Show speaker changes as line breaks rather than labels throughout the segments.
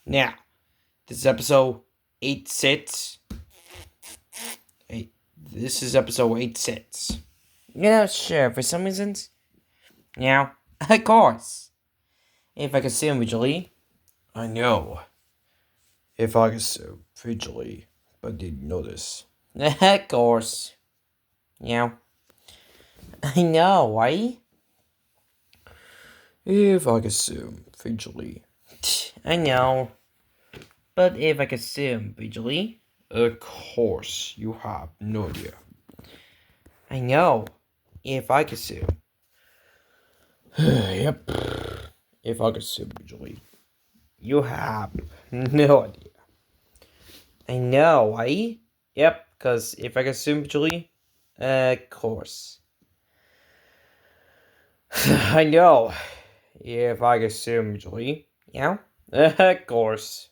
Now, this is episode 86. This is episode 86. Sure, for some reasons. Now, of course. If I could see him visually. I know. If I could see him visually, but didn't notice. Of course. Yeah. I know, right? If I could see him visually. I know. But if I could see him visually. Of course, you have no idea. I know. If I could see him. Yep. If I could see him visually. You have no idea. I know, right? Yep, because if I could see him visually. Of course. I know. If I could see him visually. Yeah? Of course.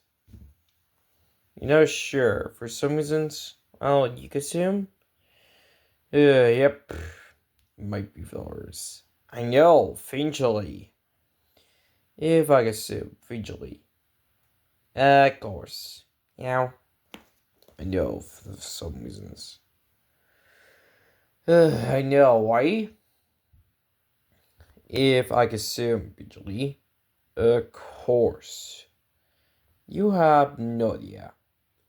Sure. For some reasons, well, you could see him. Yep. Might be flowers. I know, eventually. If I could see him visually. Of course. I know, for some reasons. I know, why? If I could see him visually. Of course. You have no idea.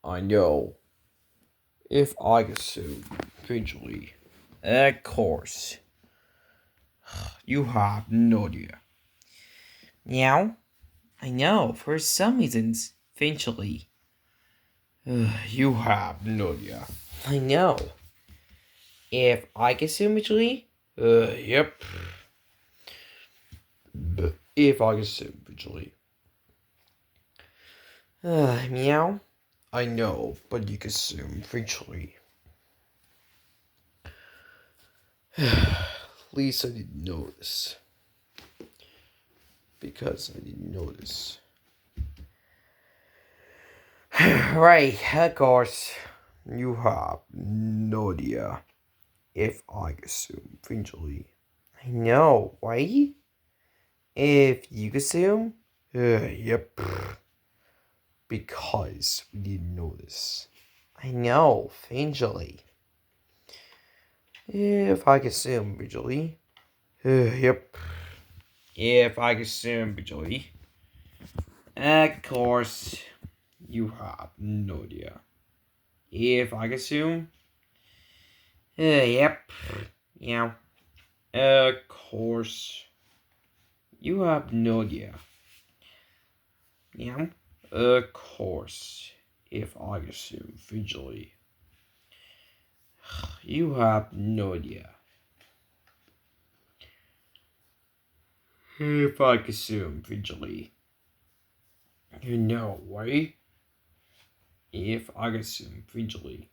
I know. If I could see him visually. Of course. You have no idea. Meow. I know, for some reasons, eventually. You have no idea. I know. If I could see him visually. Yep. But if I could see him visually. Meow. I know, but you could see him visually. At least I didn't notice. Because I didn't notice. Right, of course. You have no idea. If I could see him visually. I know, right? If you could see him? Yep. Because we didn't notice. I know, visually. If I could see him visually. Yep. If I could see him visually. Of course, you have no idea. If I could see him. Yep. Yeah. Of course. You have no idea. Yeah. Of course. If I could see him visually. You have no idea. If I could see him visually. You know, right? If I could see him visually.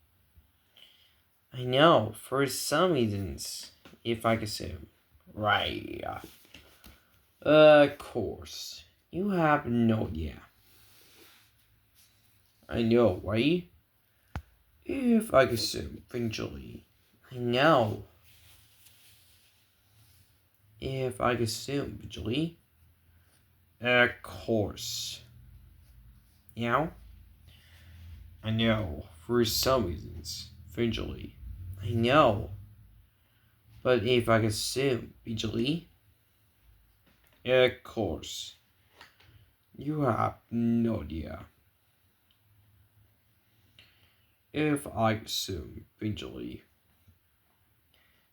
I know, for some reasons. If I could see him. Right. Of course. You have no idea. I know, right? If I could see him visually. I know. If I could see him visually. Of course. I know, for some reasons, visually. I know. But if I could see him visually. Of course. You have no idea. If I could see him visually.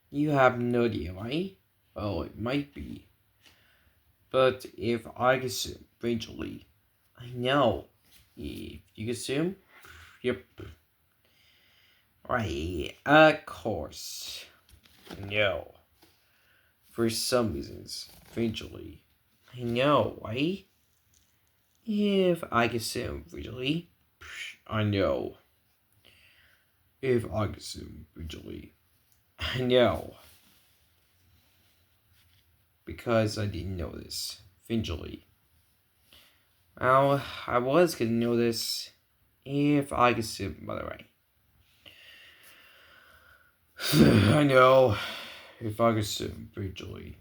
You have no idea, right? Well, it might be. But if I could see him visually. I know. If you could see him. Yep. Right, of course. No. For some reasons, visually. I know, right? If I could see him visually. I know. If I could see him visually. I know. Because I didn't notice. Visually. Well, I was gonna notice if I could see him, by the way. I know. If I could see him visually.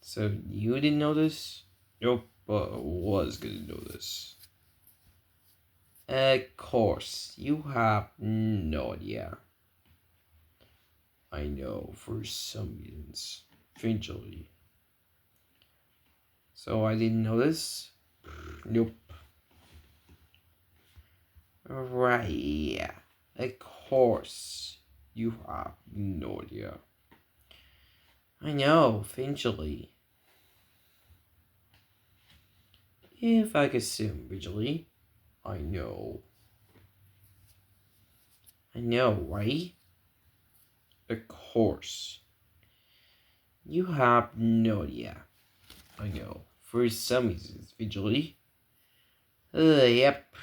So you didn't notice? Nope, but I was gonna know this. Of course, you have no idea. I know for some reasons. Eventually. So I didn't know this? Nope. Right, yeah. Of course, you have no idea. I know, eventually. If I could assume visually, I know. I know, right? Of course. You have no idea. I know. For some reasons, visually. Yep.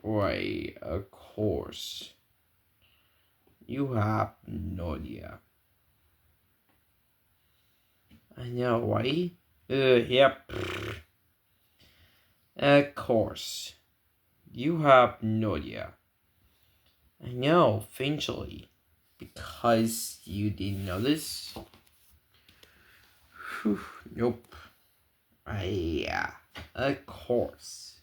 Right, of course. You have no idea. I know, right? Yep. Of course. You have no idea. I know, eventually. Because you didn't know this? Whew, nope. Yeah, of course.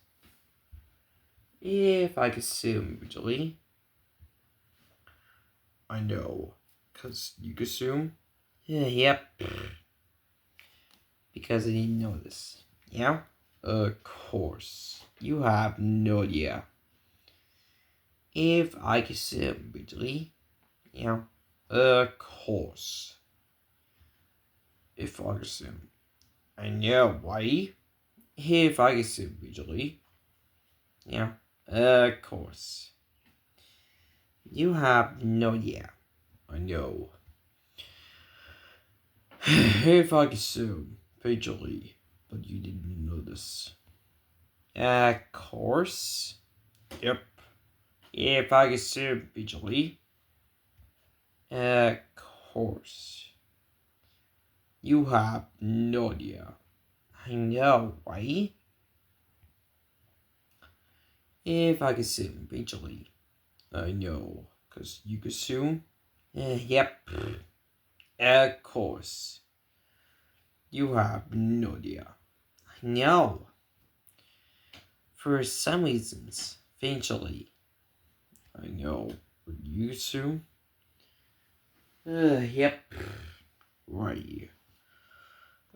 If I could assume visually, I know. Because you could assume? Yep. Because I didn't know this. Yeah? Of course. You have no idea. If I could assume visually, yeah? Of course. If I could assume. I know why. If I could assume visually, yeah? Of course. You have no idea. I know. If I could assume visually, but you didn't know this. Of course. Yep. If I could assume visually. Of course. You have no idea. I know, right? If I could assume visually. I know. Because you could assume. Yep. Of course. You have no idea. I know. For some reasons, eventually. I know. Would you assume? Yep. Right.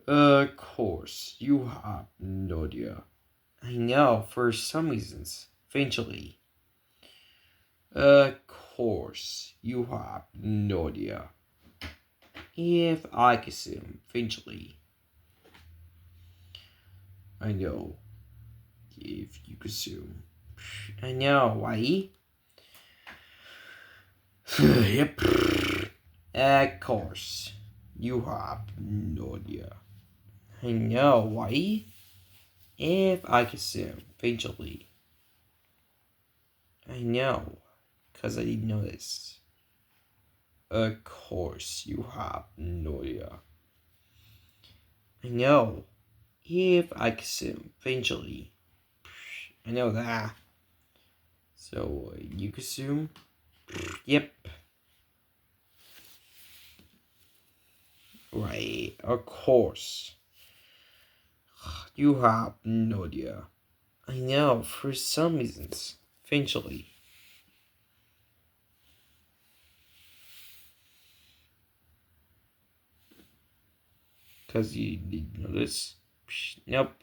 Of course. You have no idea. I know. For some reasons, eventually. Of course. You have no idea. If I could assume, eventually. I know. If you could assume. I know, why? Yep. Of course. You have no idea. I know, why? If I could assume, eventually. I know. Because I didn't know this. Of course, you have no idea. I know. If I could assume, eventually. I know that. So, you could assume? Yep. Right, of course. You have no idea. I know, for some reasons. Eventually. Because you didn't know this? Nope.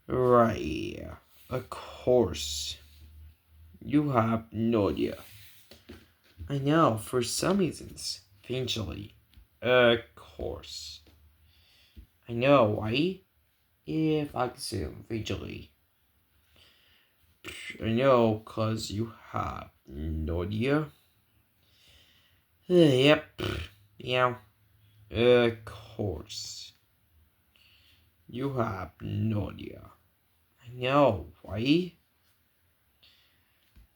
Right, of course. You have no idea. I know, for some reasons. Eventually. Of course. I know, why? If I assume eventually. I know, cause you have no idea. Yep. Yeah. Of course. You have no idea. I know, why?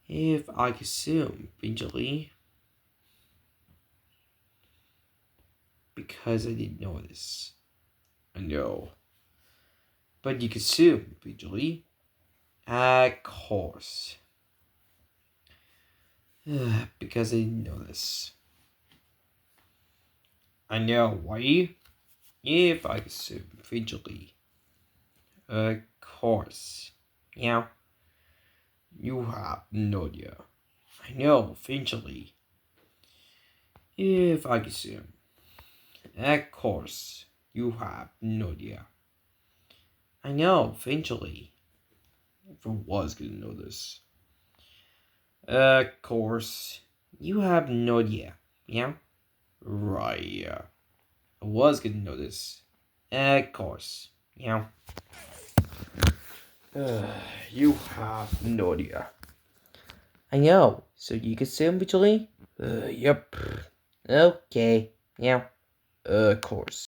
If I assume eventually. Because I didn't know this. I know. But you can assume eventually. Of course. Because I didn't know this. I know, why? If I assume eventually. Of course. Yeah, you have no idea. I know, eventually. If I assume. Of course, you have no idea. I know, eventually. If I was gonna know this. Of course, you have no idea. Yeah? Right, yeah. I was gonna know this. Of course. Yeah. You have no idea. I know. So you can say eventually? Yep. Okay. Yeah. Of course.